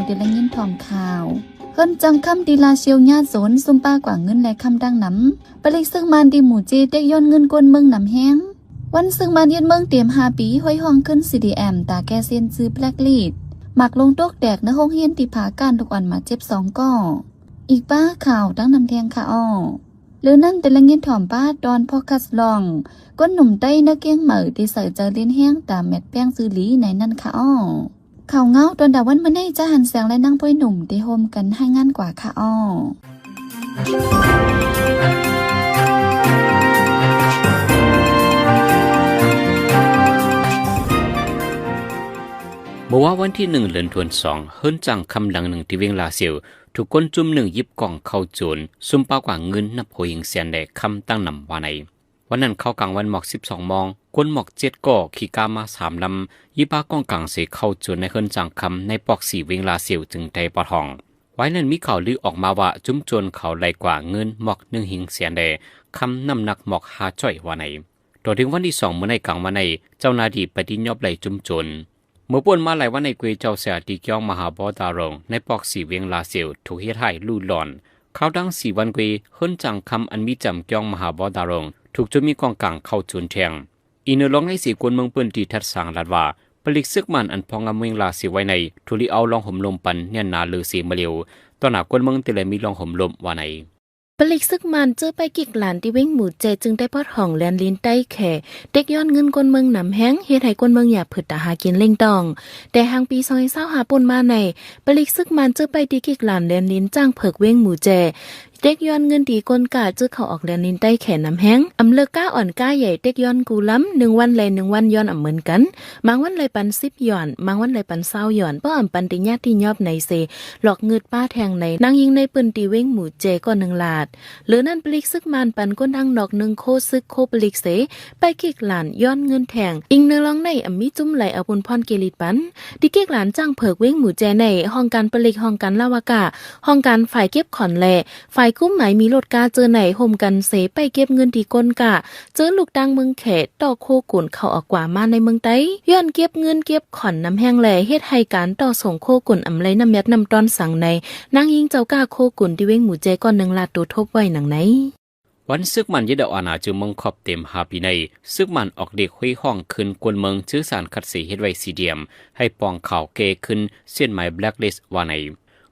เดลังยินถ่อมข่าวเฮิรนจังคำดีลาเชียวญาติสนซุมป้ากว่าเงินและคำดังน้ำปลิกซึ่งมันดีหมู่เจเต็กย้อนเงินกวนเมืองน้ำแห้งวันซึ่งมันเย็นเมืองเตรียม5 ปีห้อยห้องขึ้น CDM ตาแกเซียนซื้อแบล็กลีดหมักลงตกแดกในห้องเฮียนติผาการทุกวันมาเจ็บ2 ก่ออีกป้าข่าวตั้งนำแทงค่ะอ้อหรือนั่นแต่ละเงียนถ่อมป้าดอนพอคัสลองก้นหนุ่มใต้นักเกี้ยงเหมอที่ใส่เจอเลี้ยนแห้งตามเม็ดแป้งซื้อหลีในนั่นค่ะอ้อข่าวเงาตอนดาวันเมื่อไจะหันแสงและนั่งป่วยหนุ่มที่โฮมกันให้งานกว่าค่ะอ้อเมื่อว่าวันที่1 เดือนธันวาคมเฮิรนจังคำดังหนึ่งที่เวียงลาเซียวถูกคนจุ่มหนึ่งยิบกล่องเข้าโจรซุ่มเป้ากว่าเงินนับโหยิงเสียนแดกคำตั้งนำว่าในวันนั้นเข้ากลางวันหมอก12 โมงก้นหมอก7 ก่อขี่กามา3 ลำยิบป้ากองกลางเสกเข้าโจรในเฮิรนจังคำในปอก4 เวียงลาเซียวจึงใจปอทองไว้นั้นมีข่าวลือออกมาว่าจุ่มโจรเขาไล่กว่าเงินหมอก1 หิงเสียนแดกคำน้ำหนักหมอก5 จ้อยว่าในต่อถึงวันที่2เมื่อในกลางวันในเจ้านาดีปฏิญญาไล่จุ่มโจรเมื่อป่นมาหลายวันในเกวเจ้าเสียตีเกียวมหาบอดารงในปอก4 เวียงลาเซียวถูกเฮ็ดให้ลู่หลอนข่าวดัง4 วันเกวเฮิรนจังคำอันมีจำเกียวมหาบอดารงถูกจนมีกองกลางเข้าจุนแทงอีเนอลองให้4 คนเมืองปืนตีทัดสางลัดว่าผลิกซึกมันอันพองอำเวียงลาเซียวไว้ในทุลีเอาลองห่มลมปันเนี่ยนาลือสีมาเลียวตอนหน้าคนเมืองติเลยมีลองห่มลมว่าในปลิกซึกมันเจอไปกิกหลานที่เว้งหมู่เจจึงได้พอดห้องแลนลินใต้แข่เด็กย้อนเงินคนเมืองหนำแห้งเฮ็ดให้คนเมืองอย่าผึดตาหากินเล่งตองแต่หางปีซอยเศร้าหาปนมาในปลิกซึกมันเจอไปที่กิกหลานแลนลินจ้างเผิกเว้งหมู่เจเด็กย้อนเงินตีกลกาจื้อเขาออกแลนลินใต้แขนน้ำแห้งอำเลิกก้าอ่อนก้าใหญ่เด็กย้อนกูล้ำ1 วันเลย1 วันย้อนเหมือนกันบางวันเลยปัน10 ย้อนบางวันเลยปัน20 ย้อนป้อปันติญาติยอบในเซหลอกเงิดป้าแทงในนางยิงในปืนตีเว้งหมู่เจก็1 ลาดหรือนั่นปลิกซึกมันปันก้นดังดอก1 โคซึกโคปลิกเสไปกิกหลานย้อนเงินแทงอิงเนลองในมีจุ้มไหลเอาบุญพรเกลิดปันดิกิกหลานจ้างเผิกเว้งหมู่เจในห้องการปลิกห้องการลาวากาห้องการฝ่ายเก็บขอนแลฝ่ายกุ้มหมายมีรถกาเจอไหนห่มกันเสไปเก็บเงินที่ก้นกะเจอลูกดังเมืองแขดต่อโคกุ่นเข้าออกกว่ามาในเมืองไต้ย้อนเก็บเงินเก็บขอนน้ำแห้งแหล่เฮ็ดให้การต่อส่งโคกุ่นอำไลน้ำยัดน้ำตอนสั่งในนางยิงเจ้ากาโคกุ่นที่เว้งหมู่เจก้อน1 ลาดตัวทบไว้หนังไหนวันซึกมันยดอาณาจึงเมืองขอบเต็ม5 ปีในซึกมันออกเด็กห้อยห้องขึ้นกวนเมืองชื่อสารคัดสีเฮ็ดไว้สีเดียมให้ปองข่าวเกขึ้นเส้นหมายแบล็คลิสต์ว่าใน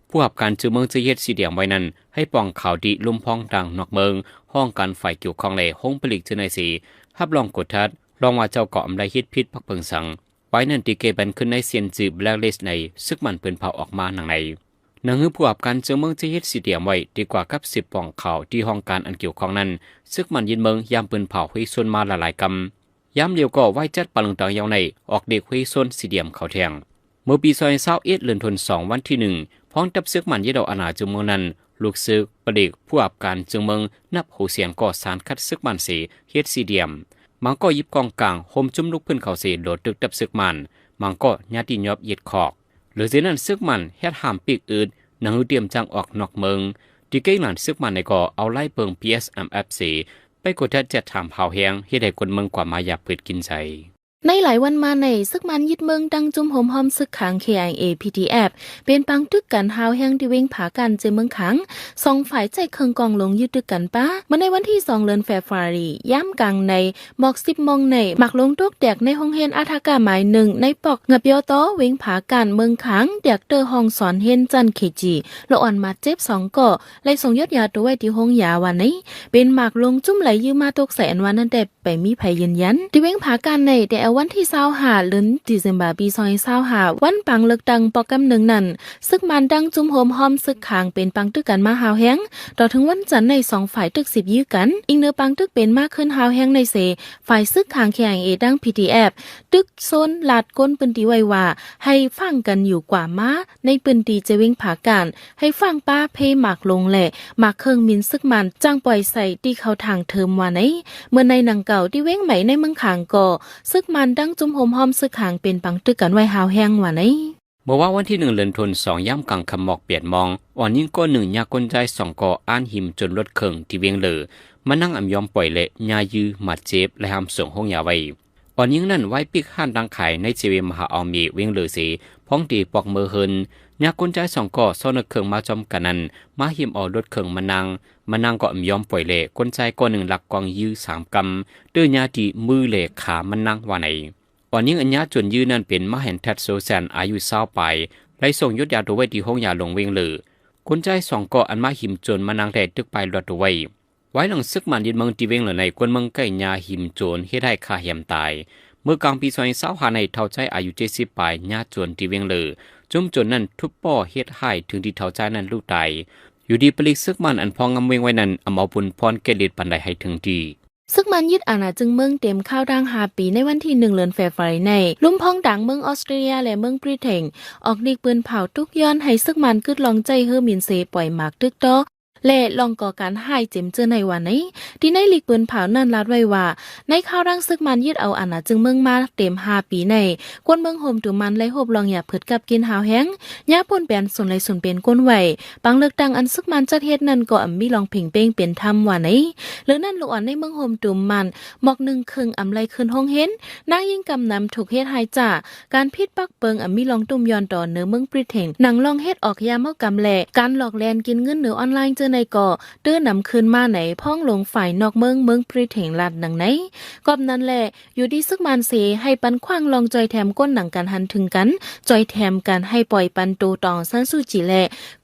ผู้หับการจื้อเมืองจะเฮ็ดสีเดียมไว้นั้นให้ปองข่าวดีลุ่มพองดังนอกเมืองห้องการฝ่ายเกี่ยวข้องแลห้องผลิตจื้อในสีฮับลองกดทัดลองว่าเจ้าเกาะอำไลฮิตพิษพักเพิงสังไว้นั่นตีเกบันขึ้นในเซียนจื้อแบล็คลิสต์ในซึกมันเปิ้นเผาออกมาหนังในนังฮือผู้หับการจื้อเมืองจะเฮ็ดสีเดียมไว้ดีกว่ากับ10 ปองข่าวที่ห้องการอันเกี่ยวข้องนั้นซึกมันยินเมืองยามเปิ้นเผาให้ส่วนมาหลายๆกำยามเดียวก็ไว้จัดปะลึงต่างยาวในออกเด็กให้ส่วนสีเดียมเขาแทงเมื่อปี2021 เดือนธันวาคมวันที่1พ้องกับซึกมันยดอาณาจึงเมืองนั้นลูกซึกประเด็กผู้อับการจึงเมืองนับหูเสียงก่อสารคัดซึกมันเสเฮ็ดสีเดียมมังก็ยิบกองกลางโฮมจุ่มลูกเพื่อนเขาเสโดดตึกดับซึกมันมังก็ญาติยอบเย็ดขอกหรือเสนั้นซึกมันเฮ็ดห้ามปีกอืดหนังเตรียมจังออกนอกเมืองที่เก่งหลานซึกมันในก็เอาไล่เปิง PSMFC ไปกดทัดจัดถามเผาแหงเฮ็ดให้คนเมืองกว่ามาอยากเปิดกินใจในหลายวันมาในซึกมันยึดเมืองดังจุ่มหอมหอมซึกขัง KIA PTF เป็นปังตึกกันหาวแห่งที่เว้งผากันเจเมืองขัง2 ฝ่ายใจเคิงกองลงยึดตึกกันป้าเมื่อในวันที่2 เดือนเฟบรุรีย่ำกลางในหมอก10 โมงในหมักลงตกแดกในห้องเฮียนอาทากาหมาย1ในปอกเงบยอต้อเว้งผากันเมืองขังแดกเตอร์ห้องสอนเฮียนจันเคจีละอ่อนมาเจ็บ2 ก่อเลยส่งยอดยาตัวไว้ที่ห้องยาวันนี้เป็นหมักลงจุ่มไหลยืมมาตกใส่อันวันนั้นแต่ไปมีภัยยืนยันที่เว้งผากันในแต่วันที่25 เดือนธันวาคมปี2025วันปังเลือกตั้งโปรแกรมหนึ่งนั้นซึกมันดังจุ่มโฮมหอมซึกขางเป็นปังตึกกันมาหาวแฮงต่อถึงวันจันทร์ใน2 ฝ่ายตึก10ยื้อกันอิงเนอปังตึกเป็นมากขึ้นหาวแฮงในเสฝ่ายซึกขาง KIA ดัง PTF ตึกโซนลาดก้นปืนตีไว้ว่าให้ฟังกันอยู่กว่ามาในปืนตีจะวิ่งผาการให้ฟังป้าเพหมากลงแหละหมากเครื่องมินซึกมันจ้างปล่อยใส่ที่เขาทางเทอมว่าไหนเมื่อในหนังเก่าที่เว้งใหม่ในเมืองขางก่อซึกมันดังจุ่มโฮมหอมซึกขางเป็นปังตึกกันไว้หาวแห้งว่าไหนเมื่อว่าวันที่1 เดือนธันวาคมย่ำกลางคำหมอกเปลี่ยนมองอ่อนยิ่งก็1ยากลใจ2 ก่ออ่านหิมจนรถเคิงที่เวียงเลอมานั่งอ่ำยอมปล่อยเละยายื้อหมัดเจ็บและห้ามส่งห้องยาไว้อ่อนยิ่งนั่นไว้ปิกห้านดังไข่ในเจเวมหาออมีเวียงเลอสีพ้องตีปอกมือเฮิน ยากคนใจสองก่อซ้อนเครื่องมาจอมกันนั้นมาหิมเอารถเครื่องมานั่งก็ยอมปล่อยเล่คนใจก็หนึ่งหลักกองยื้อ3 กำด้วยญาติมือเล่ขามันนั่งว่าไหนวันนี้อัญญาจนยื้อนั่นเป็นมาเห็นแทดโซแซนอายุ20 ไปไล่ส่งยศยาตัวไว้ที่ห้องยาลงเวงเลยคนใจสองก่ออันมาหิมจนมานั่งแทดตึกไปรถตัวไว้หลังซึกมันยึดเมืองที่เวงเลยในกวนเมืองใกล้ยาหิมโจนเฮ็ดให้ขาเหี่ยมตายเมื่อกลางปี2025ในเท่าใจอายุ70 ปลายญาจนที่เวงเลยจุ่มจนนั้นทุบป้อเฮ็ดให้ถึงที่เท่าใจนั้นลูกตายอยู่ดีปลิกซึกมันอันพองงำเวงไว้นั้นเอาปุนพรเกลิดปันใดให้ถึงดีซึกมันยึดอาณาจึงเมืองเต็มข้าวดัง5 ปีในวันที่1 เดือนเฟบรุยในลุ่มพองดังเมืองออสเตรเลียและเมืองบริเตนออกดีกปืนเผาทุกย้อนให้ซึกมันกึดลองใจเฮอมินเซปล่อยหมากตึกโตและลองก่อการให้เจ็มเจอในวันนี้ที่ในลีกปืนเผานั่นลาดไว้ว่าในข้าวดังซึกมันยึดเอาอาณาจึงเมืองมาเต็ม5 ปีในกวนเมืองโฮมตุมันและโฮบลองอย่าเผิดกับกินหาวแห้งยาป่นแปนส่วนไรส่วนเป็นก้นไหวปังเลือกตั้งอันซึกมันจัดเฮ็ดนั่นก็มีลองเพ่งเป้งเป็นธรรมว่าไหนหรือนั่นลูกอ่อนในเมืองโฮมตุมันหมอก1 ครึ่งอำไรคืนห้องเห็นนางยิ่งกำนำถูกเฮ็ดหายจ่าการพิษปักเปิงมีลองตุ่มย้อนต่อเนื้อเมืองบริเตนหนังลองเฮ็ดออกยาเมากำแหลการหลอกแลนกินเงินเหนือออนไลน์เจอในก่อเตื้อนำคืนมาไหนพ้องลงฝ่ายนอกเมืองบริเตนลัดหนังไหนกอบนั้นแหละอยู่ดีซึกมันเสให้ปันขว้างลองจอยแถมก้นหนังกันหันถึงกันจอยแถมกันให้ปล่อยปันตูตองซันสู้จีแล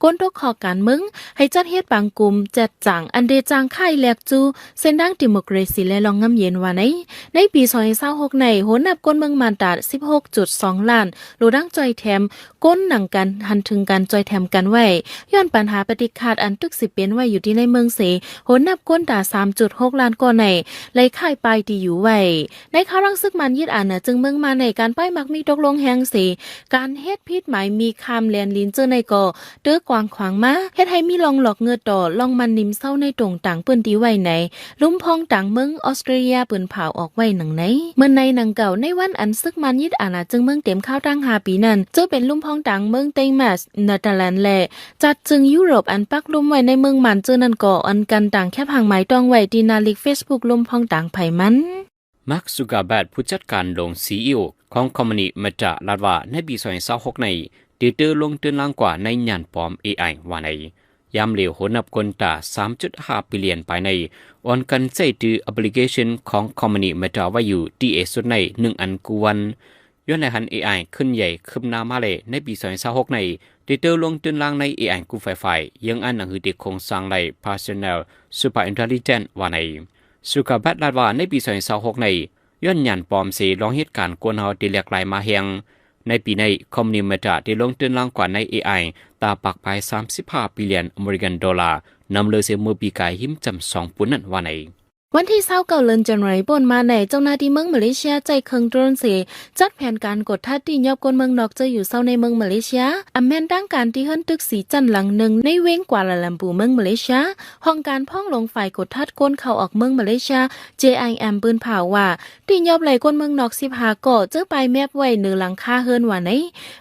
ก้นตกคอการเมืองให้จัดเฮ็ดบางกลุ่มจัดจ่างอันเดจางค่ายแลกจูเส้นดังดิโมคราซีและลองงำเย็นว่าในปี2026ในโหนับก้นเมืองมันตา 16.2 ล้านโลดังจอยแถมก้นหนังกันหันถึงกันจอยแถมกันไว้ย้อนปัญหาปฏิขาดอันตึกสิเป็นไว้อยู่ที่ในเมืองเสโหนับก้นตา 3.6 ล้านก่อในไล่ค่ายปลายที่อยู่ไว้ในข้าวรังซึกมันยึดอาณาจึงเมืองมาในการป้ายมักมีตกลงแหงเสการเฮ็ดพิษหมายมีคามแลนลินเจอในก่อเตื้อกวางขวางมาเฮ็ดให้มีลองหลอกเงือต่อลองมันนิมเศร้าในตรงต่างเปิ้นดีไว้ไหนลุ่มพองต่างเมืองออสเตรเลียปืนเผาออกไว้หนังไหนเมื่อในหนังเก่าในวันอันซึกมันยึดอาณาจึงเมืองเต็มข้าวตั้ง5 ปีนั้นจะเป็นลุ่มพองต่างเมืองเตมัสเนเธอร์แลนด์และจัดจึงยุโรปอันปักลุ่มไว้ในเมืองมันเจอนั่นก่ออันกันต่างแคบห่างหมายต้องไว้ที่นาลิก Facebook ลุ่มพองต่างไผมันมาร์ค ซูการ์เบิร์กผู้จัดการลง CEO ของคอมพานีเมตาลาดว่าในปี2026ในดีเตอร์ลงเตือนล่างกว่าในยานปลอม AI ว่าในยามเหลวโหนับคนตา 3.5 บิลเลียนไปในออนกันใช้ตือแอปพลิเคชันของคอมพานีเมตาไว้อยู่ที่สุดใน1 อันกวนย้อนในหัน AI ขึ้นใหญ่ขึ้นหน้ามาเลยในปี2026ในดีเตอร์ลงเตือนล่างใน AI กูไฟยังอันหนังหือเด็กคงสร้างใน Personal Super Intelligent ว่าในสุขภาพลาดว่าในปี2026ในย้อนยานปลอมเสลองเหตุการณ์กวนเฮาที่หลากหลายมาแหงในปีในคอมมิวนิสต์ได้ลงทุนล่างกว่าใน AI ตาปักไป35 บิลเลียนอเมริกันดอลลาร์นำเลยเสียมือปีกายหิมจำ2 ปุ่นนั่นว่าในวันที่29 เดือนธันวาคมมาในเจ้าหน้าที่เมืองมาเลเซียใจเคิงโดรนเสจัดแผนการกดทัดที่ยอบกนเมืองนอกจะอยู่เศร้าในเมืองมาเลเซียอำแม่นดังการที่เฮิรนตึกสีจันหลังหนึ่งในเว้งกว่าละลำปูเมืองมาเลเซียห้องการพ่องลงฝ่ายกดทัดก้นเข้าออกเมืองมาเลเซีย JIM ปืนเผาว่าที่ยอบไหลก้นเมืองนอก15 ก่อเจอไปแมบไว้เหนือหลังคาเฮิรนว่า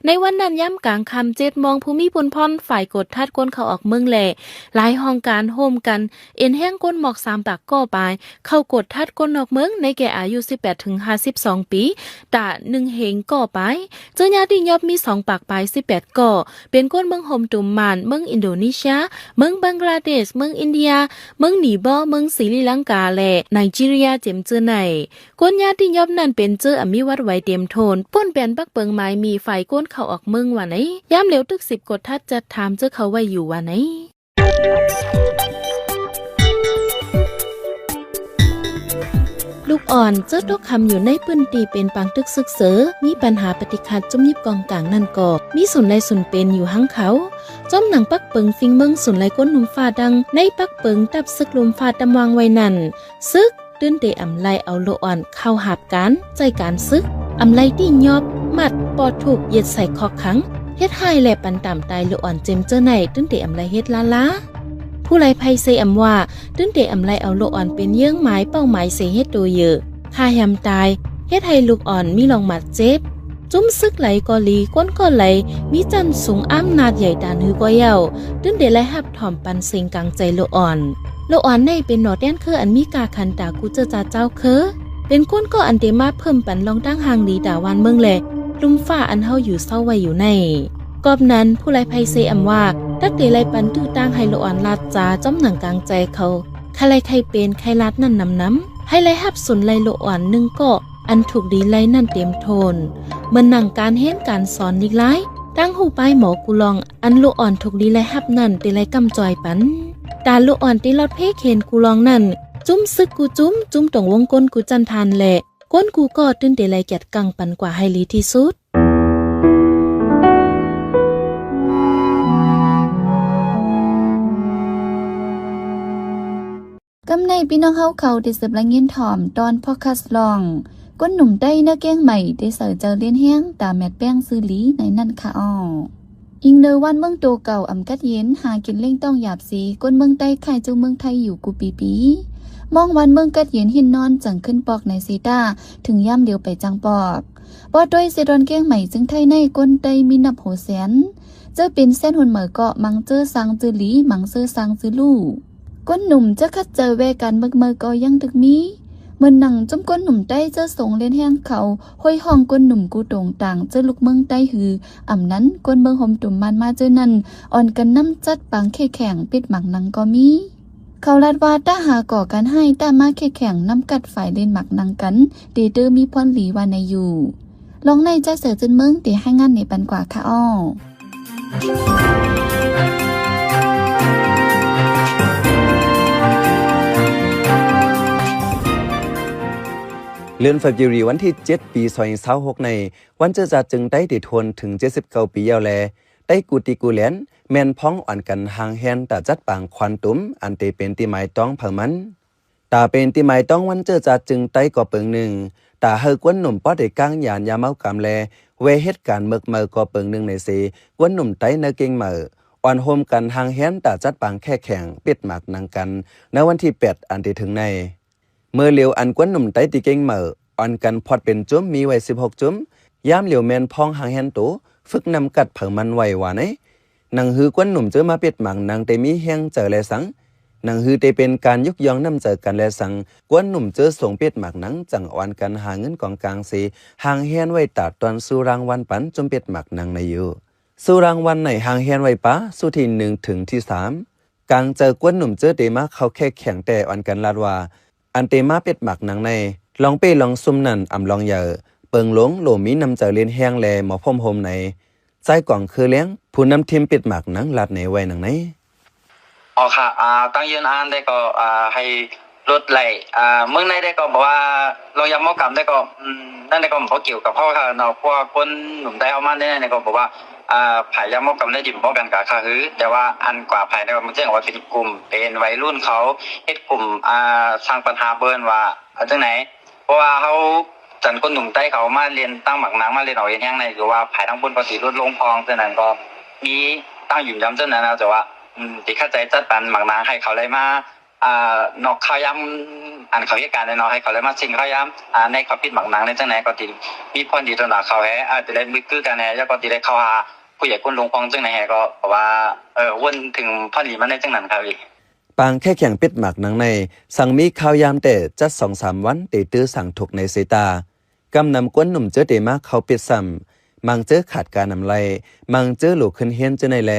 ในวันนั้นย่ำกลางคำ7 มองภูมิพลพรฝ่ายกดทัดก้นเข้าออกเมืองแหล่หลายห้องการโฮมกันเอ็นแห้งก้นหมอก3 ปากก่อไปเข้ากดทัดก้นนอกเมืองในแก่อายุ 18-52 ปีตา1 เหงก่อไปเจ้าญาติยอบมี2 ปากไป18 ก่อเป็นก้นเมืองโฮมตุมมานเมืองอินโดนีเซียเมืองบังกลาเทศเมืองอินเดียเมืองหนีบอเมืองศรีลังกาและไนจีเรียเจ็มเจอในก้นญาติยอบนั้นเป็นเจอมีวัดไว้เต็มโทนป้นแปนปักเปิงไม้มีไฟก้นเข้าออกเมืองว่าไหนย่ำเหลวตึก10 กดทัดจัดถามเจอเขาไว้อยู่ว่าไหนลูกอ่อนเจ้าตกคำอยู่ในปื้นตีเป็นปังตึกซึกเสือมีปัญหาปฏิคัดจุ่มยิบกองกลางนั่นก่อมีส่วนไรส่วนเป็นอยู่หังเขาจอมหนังปักเปิงฟิงเมืองส่วนไรก้นหนุ่มฟ้าดังในปักเปิงตับซึกลมฟ้าตำวางไว้นั่นซึกตื้นเตอำไลเอาลูกอ่อนเข้าหาบการใจการซึกอำไลที่ยอบมัดปอดถูกเย็ดใส่คอขังเฮ็ดให้แหลปันต่ำตายลูกอ่อนเจมเจอไหนตื้นเตอำไลเฮ็ดล้าผู้ไลไพเซอำว่าตื้นเตอำไลเอาลูกอ่อนเป็นเยื่องหมายเป้าหมายเสเฮ็ดโดยเยอะฆ่าแฮมตายเฮ็ดให้ลูกอ่อนมีลองหมัดเจ็บจุ้มซึกไหลกอลีก้นก็ไหลมีจันสูงอ้ำนาดใหญ่ดานหือก็เย่าตื้นเตไลหับถ่อมปันเซ็งกลางใจลูกอ่อนในเป็นหนอแดนคืออันมีกาคันตากูเจอเจ้าคือเป็นก้นก็อันเตมาเพิ่มปันลองตั้งหางดีดาวันเมืองแลลุมฟ้าอันเฮาอยู่เศร้าไว้อยู่ใน กอบนั้นผู้ไล่ไพเซอำว่าตักเดไล่ปันตื้อตั้งให้โลอ่อนลาดจาจ้อมหนังกลางใจเขาใครไล่ใครเป็นใครลาดนั่นน้ำให้ไล่ฮับสุนไล่โลอ่อนนึงก็อันถูกดีไล่นั่นเต็มโทนเมื่อหนังการเห็นการสอนนิกไล่ตั้งหูป้ายหมอกูลองอันโลอ่อนถูกดีไล่ฮับนั่นเตไล่กำจอยปันตาโลอ่อนตีลอดเพเคนกูลองนั่นจุ้มซึกกูจุ้มตรงวงก้นกูจันทานแหละก้นกูก็ตื้นเตไล่แกดกังปันกว่าให้ลีที่สุดกำในพี่น้องเขาได้สืบละเงียนถ่อมตอนพอคัสลองก้นหนุ่มได้เนื้อแกงใหม่ได้เสิร์ฟเจอเลียนแห้งตาแมดแป้งซื้อหลีในนั่นค่ะอ้ออิงเดอวันเมืองโตเก่าอำกัดเย็นหากินเล่งต้องหยาบสีก้นเมืองใต้ไข่จูเมืองไทยอยู่กูปีมองวันเมืองกัดเย็นหินนอนจังขึ้นปอกในซีตาถึงย่ำเดียวไปจังปอกปอดด้วยเซดอนแกงใหม่จึงไทยในก้นไตมีนับโหแสนเจอเป็นเส้นหุ่นเหมือเกาะมังเจอสังจือหลีมังเจอสังจือลู่ก้นหนุ่มจะคัดเจอแวกันเมื่อก็ยังถึกมีเมื่อหนังจมก้นหนุ่มใต้เจอส่งเลียนแห้งเขาห้อยห้องก้นหนุ่มกูตรงต่างเจอลูกเมืองใต้หืออ่ำนั้นก้นเมืองห่มตุ่มมันมาเจอนั่นอ่อนกันน้ำจัดปังแข่แข่งปิดหมักนังก็มีเขาลาดว่าต้าหาก่อกันให้ต้ามาแข่แข่งน้ำกัดฝ่ายเล่นหมักนังกันเดเดอมีพรหลีวานในอยู่ลองในจะเสือจนเมืองเดให้งานในปันกว่าค่ะอ้อเดือนเฟบรุรีวันที่7ปี2026ในวันเจอจัดจึงได้ติดทนถึง79ปียาวแลได้กูติกูแหลนแม่นพ้องอ่อนกันหางแฮนแต่จัดปางควันตุ้มอันเตเป็นติหมายต้องเผามันตาเป็นติหมายต้องวันเจอจัดจึงได้ก่อเปิงหนึ่งตาเฮอกวนหนุ่มป้อได้ก้างยานยาเมากำแลเวเหตุการณ์เมือกเมอก่อเปิงหนึ่งในสีกวนหนุ่มไต้เนเก่งเมออ่อนโฮมกันหางแฮนแต่จัดปางแค่แข่งปิดหมากนังกันในวันที่8อันที่ถึงในเมื่อเหลียวอันกวนหนุ่มไต้ตีเก่งเมออ่อนกันพอดเป็นจุ้มมีไว้16จุ้มย้ำเหลียวแมนพองหางแฮนตูฝึกนำกัดเผามันไว้ว่าไหนนางฮือกวนหนุ่มเจอมาปิดหมังนางเตมีแห้งเจอแลสังนางฮือเตเป็นการยกย่องนำเจอกันแลสังกวนหนุ่มเจอส่งปิดหมักนังจังอ่อนกันหาเงินกองกลางสีหางแฮนไว้ตัดตอนสู่รางวัลปันจมปิดหมักนางในอยู่สู่รางวัลไหนหางแฮนไว้ปะสู่ที่1ถึงที่3กลางเจอกวนหนุ่มเจอเตมาเขาแค่แข่งแต่อ่อนกันลาดว่าอันเตมาปิดหมักนางในลองเป้ลองซุ่มนั่นอำลองเหยอเปิงหลงโหลมีนำเจอเลียนแห้งแลหมอพมโฮมในใจกล่องคือเลี้ยงผู้นำทีมปิดหมักนังลัดในไว้หนังไหนอ๋อค่ะตั้งยืนได้ก็ให้รถไหลเมืองในได้ก็บอกว่าเรายำมอกรรมได้ก็นั่นได้ก็บอกเกี่ยวกับพ่อค่ะเนาะเพราะว่าคนหนุ่มได้เอามาได้ก็บอกว่าผายยำมอกรรมได้ดิบมอกันกับค่ะคือแต่ว่าอันกว่าผายได้ก็มันแจ้งว่าเป็นกลุ่มเป็นวัยรุ่นเขาเฮ็ดกลุ่มสร้างปัญหาเบิ้นว่าจังไหนเพราะว่าเขาจันคนหนุ่มใต้เขามาเรียนตั้งหมักนังมาเรียนเอาเองแห้งในหรือว่าผายทั้งบนปกติลดลงพองเท่านั้นก็มีตั้งอยู่ย้ำเท่านั้นนะแต่ว่าที่เข้าใจจัดปันหมักนังให้เขาเลยมานอกข้าวย้ำอันเขาเหตุการณ์ในนอกให้เขาเลยมาชิงข้าวย้ำในเขาปิดหมักนังในจังไหนก็ตีมีพรดีตัวหนาเขาแฮจะได้มือคือกันแฮแล้วก็ตีได้เข้าหาผู้ใหญ่คนลงพองจังไหนแฮก็บอกว่าวนถึงพรดีมันในจังนั้นครับอีกปางแค่แข่งปิดหมักนังในสั่งมีข้าวยามแต่จัด 2-3 วันเตตื้อสั่งถูกในเซตากำนำกวนหนุ่มเจอเตมาเขาปิดซ้ำมังเจอขาดการนำไล่มังเจอหลูขึ้นเฮียนเจอในแล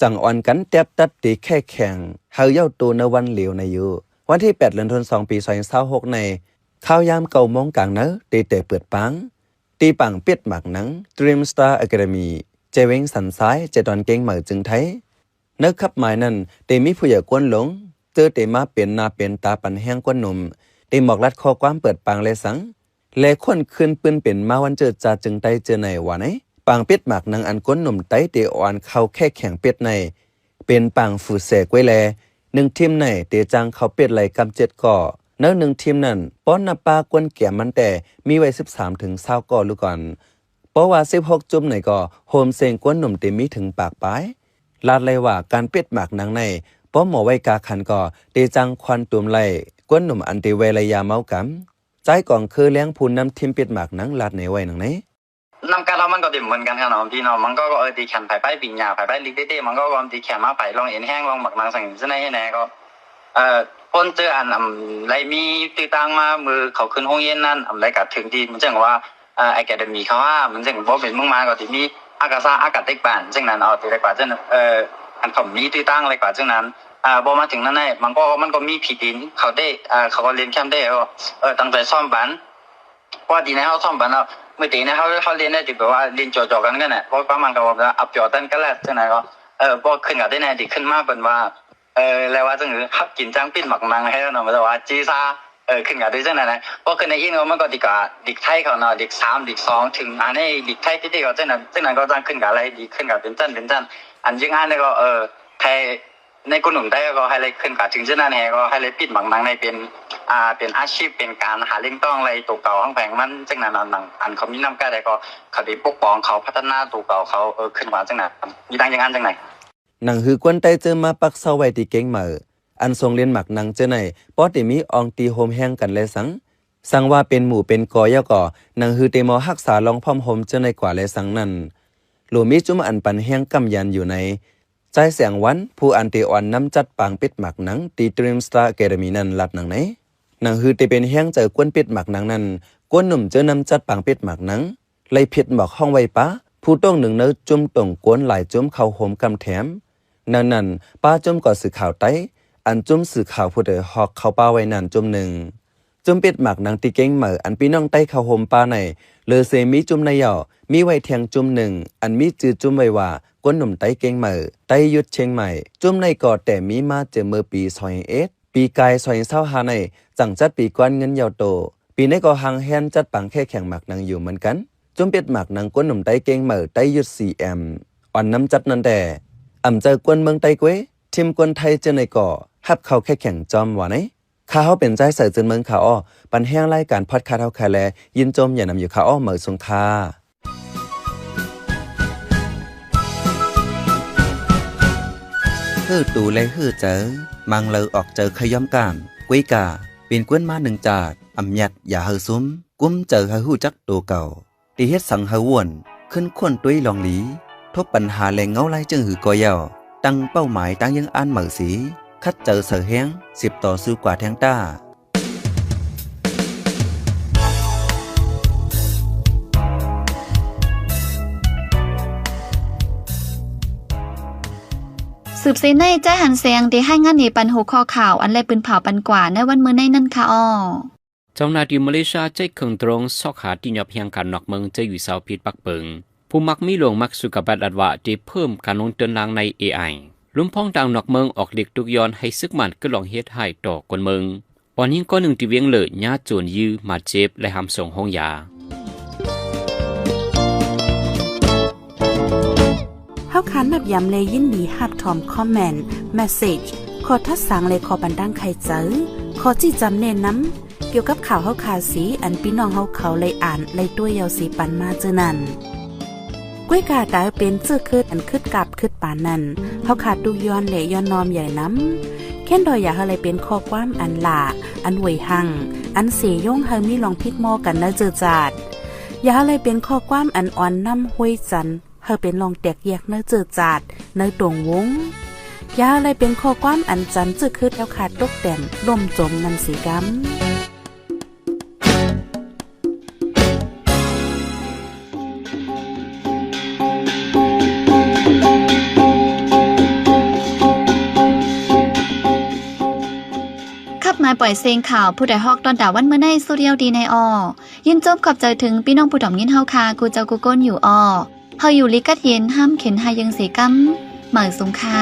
จังอ่อนกันแตบตัดตีแค่แข่งเฮาเย้าตัวในวันเหลียวในอยู่วันที่8เดือนธันวาคมปี2026ในข้าวยามเก่ามองกลางเนเตเตเปิดปังตีปังปิดหมักนัง Dream Star Academy เจเวงสันซ้ายเจดอนเก่งเหมือจึงไทยเนื้อขับหมายนั้นเตมีผู้ใหญ่กวนหลงเจอเตมาเป็นนาเป็นตาปันแห้งกวนหนุ่มเตหมอกลัดข้อความเปิดปังเลยสังและคนขึ้นปืนเป็นมาวันเจอจ่าจึงไตเจอในวันไหนปังเป็ดหมักนางอันก้นหนุ่มไตเตอ่อนเข้าแค่แข่งเป็ดในเป็นปังฝูเสกไว้แล1ทีมในเตจังเขาเป็ดไหลกำ7ก่อเนื้อ1ทีมนั้นป้อนนับปากวนแก่มันแต่มีไว้13ถึง20ก่อลูกก่อนเพราะว่า16จุ่มในก่อโฮมเซงก้นหนุ่มเตมีถึงปากปลายลาดเลยว่าการเป็ดหมักนางในป้อหมอไว้กาขันก่อเตจังควันตุ่มไหลก้นหนุ่มอันเตเวลยาเมากำใจก่อนคือเลี้ยงพูนนำทีมเป็ดหมักนังลาดในไว้หนังไหนนำการเรามันก็เด่นเหมือนกันครับน้องพี่น้องมันก็ตีแข่งไปปิญญาไปลิกเต้มันก็ตีแข่งมาไปลองเอ็นแห้งลองหมักนางสั่งเสนให้แน่ก็คนเจออันไรมีตีตังมามือเขาขึ้นห้องเย็นนั่นอะไรกัดถึงดีมันจะว่าไอแกเดมีเขาว่ามันจะบอกเป็นมึงมาก็ที่มี อากาศอากาศติ๊กบ้านซึ่งนั้นเอาตีได้กว่าซึ่งอันผมมีที่ตั้งอะไรกว่าซึ่งนั้นพอมาถึงนั้นเนี่ยมันก็มีผีดินเขาได้เขาก็เรียนแคมป์ได้ตั้งใจซ่อมบ้านเพราะดีนะเขาซ่อมบ้านเมื่อตีนะเขาเรียนได้ติดแบบว่าเรียนจ่อๆกันกันเนี่ยเพราะประมาณกับว่าอับจ่อตั้งกันแล้วซึ่งนั้นก็พอขึ้นกับได้แน่ดีขึ้นมากเป็นว่าแล้วว่าซึ่งขับกินจังปิ้นหมักมังให้เราหน่อยแต่ว่าจีซ่าขึ้นกับด้วยซึ่งนั้นนะเพราะขึ้นในอินมันก็ดีกว่าดิกไทยเขาเนาะดิก3ดิก2ถึงอันนี้ดิกไทยที่ก็ซึ่งนั้นก็จะขึ้นกับอะไรดีขึ้นกับเป็นจันอันยิ่งอันนี้ก็ไทยในกลุ่มหนุ่มได้ก็ให้เลยขึ้นกับถึงซึ่งนั้นก็ให้เลยปิดหมักมังในเป็นอาชีพเป็นการหาเลี้ยงต้องอะไรตัวเก่าข้างแผงมันซึ่งนั้นอันเขามีน้ำกล้าได้ก็เขาได้ปกป้องเขาพัฒนาตัวเก่าเขาขึ้นมาซึ่งนั้นมีดังอย่างนั้นจังไหนหนังหือกวนไตเจอมาปักเสาไว้ที่เก่งเหมออันทรงเรียนหมักหนังเจอไหนป้อติมีอองตีโฮมแห้งกันเลยสังว่าเป็นหมู่เป็นกอย่อก่อหนังหือเตมอรักษาลองพร้อมโฮมเจอในกว่าเลยสังนั้นหลูมีจุ่มอันปันแห้งกำยันอยู่ในใจแสงวันผู้อันเตอ่อนน้ำจัดปางปิดหมักหนังตีดรีมสตาร์แกดมีนั้นลัดหนังไหนหนังหือเตเป็นแห้งเจอกวนปิดหมักหนังนั้นกวนหนุ่มเจอน้ำจัดปางปิดหมักหนังเลยผิดหมอกห้องไว้ปะผู้ต้องหนึ่งเนื้อจุ่มต่งกวนหลายจุ่มเข้าโฮมกำแถมนั้นป้าจุ่มก่อสื่อข่าวไต้อันจุ่มสื่อข่าวผู้เดหอกเข้าป้าไว้นั่นจุ่มหนึ่งจุ่มปิดหมักหนังตีเก่งเหมออันพี่น้องไต้เข้าโฮมป้าในเลอเซมีจุ่มในย่อมีไว้แทงจุ่มหนึ่งอันมีจือจุ่มไว้ว่ากวนหนุ่มไต้เก่งเหมอไต้ยุดเชียงใหม่จุ่มในก่อแต่มีมาเจอเมื่อปี2021ปีกาย2025ในจังจัดปีกวนเงินยาวโตปีนี้ก็หางแฮนจัดปังแค่แข่งหมักหนังอยู่เหมือนกันจุ่มปิดหมักหนังกวนหนุ่มไต้เก่งเหมอไต้ยุด 4M อ่อนน้ำจัดนั่นแต่เจอกวนเมืองไต้กวยทีมกวนไทยเจอในก่อฮับเขาแค่แข่งจอมว่าไหนข้าเขาเป็นใจใส่จนเมืองขาอ้อปันแห้งไล่การพอดคาเท่าคาแลยินจมอย่านำอยู่ขาอ้อเหมือสงคาฮื้อตูและฮื้อเจอมังเลอออกเจอขย่อมกามกุ้ยกาเป็นกวนมาหนึ่งจาดยัดอย่าเฮอซุ้มกุ้มเจอเฮอหู้จักตัวเก่าตีเฮ็ดสังเฮอวนขึ้นควนตุ้ยลองหลีทบปัญหาแหล่งเงาไล่จึงหือกอยาวตั้งเป้าหมายตั้งยังอ่านเหมือสีคัดเจอเสือแห้ง10ต่อสู้กว่าแทงต้าสืบเสในใจหันแสงที่ให้งานในปันหัวข้อข่าวอันแลปืนเผาปันกว่าในวันมื้อในนั่นค่ะอ้อเจ้าหน้าที่มาเลเซียใจเครื่องตรงซอกหาที่หยับเฮียงการนอกเมืองจะอยู่เสาพิษปักเปิงผู้มักมีหลวงมักสุขบัตรอัดว่าที่เพิ่มการลงทุนลางใน AIลุมพ้องดังนอกเมืองออกเด็กทุกย้อนให้ซึกมันก็ลองเฮ็ดให้ต่อคนเมืองปอนยิ่งก็หนึ่งที่เวียงเลยญาติโจรยื้อมาเจ็บและหำส่งห้องยาเฮาคันนับยำเลยยินดีฮับทอมคอมเมนต์เมสเสจขอทัดสังเลยขอบันดังใครเจอขอจี้จำเน้นน้ำเกี่ยวกับข่าวเฮาคาสีอันพี่น้องเฮาเขาเลยอ่านเลยตัวยาวสีปันมาเจอนั่นก้วยกาตาเป็นเสื้อคืดอันคืดกับคืดปานนั้นเฮาขาดดูย้อนเหลย้อนนอมใหญ่น้ำแค่นดอยอยากอะไรเป็นข้อความอันหล่าอันหวยหังอันเสยย่งเฮามีลองพิดหม้อกันเนเจอจาดอยากอะไรเป็นข้อความอันอ่อนน้ำห้วยจันเฮาเป็นลองแตกแยกเนเจอจาดเนตรงวงอยากอะไรเป็นข้อความอันจันจื้อคืดแล้วขาดตกแต่นล่มจมนันสีกำมาปล่อยเสียงข่าวผู้ใดฮอกตอนดาวันเมื่อในสุเรียวดีในอยินจบขอบใจถึงพี่น้องผู้ถ่อมยินเฮาคากูเจ้ากูก้นอยู่เฮาอยู่ลิกัดเย็นห้ามเข็นหายังเสกัมเหมือสงค่า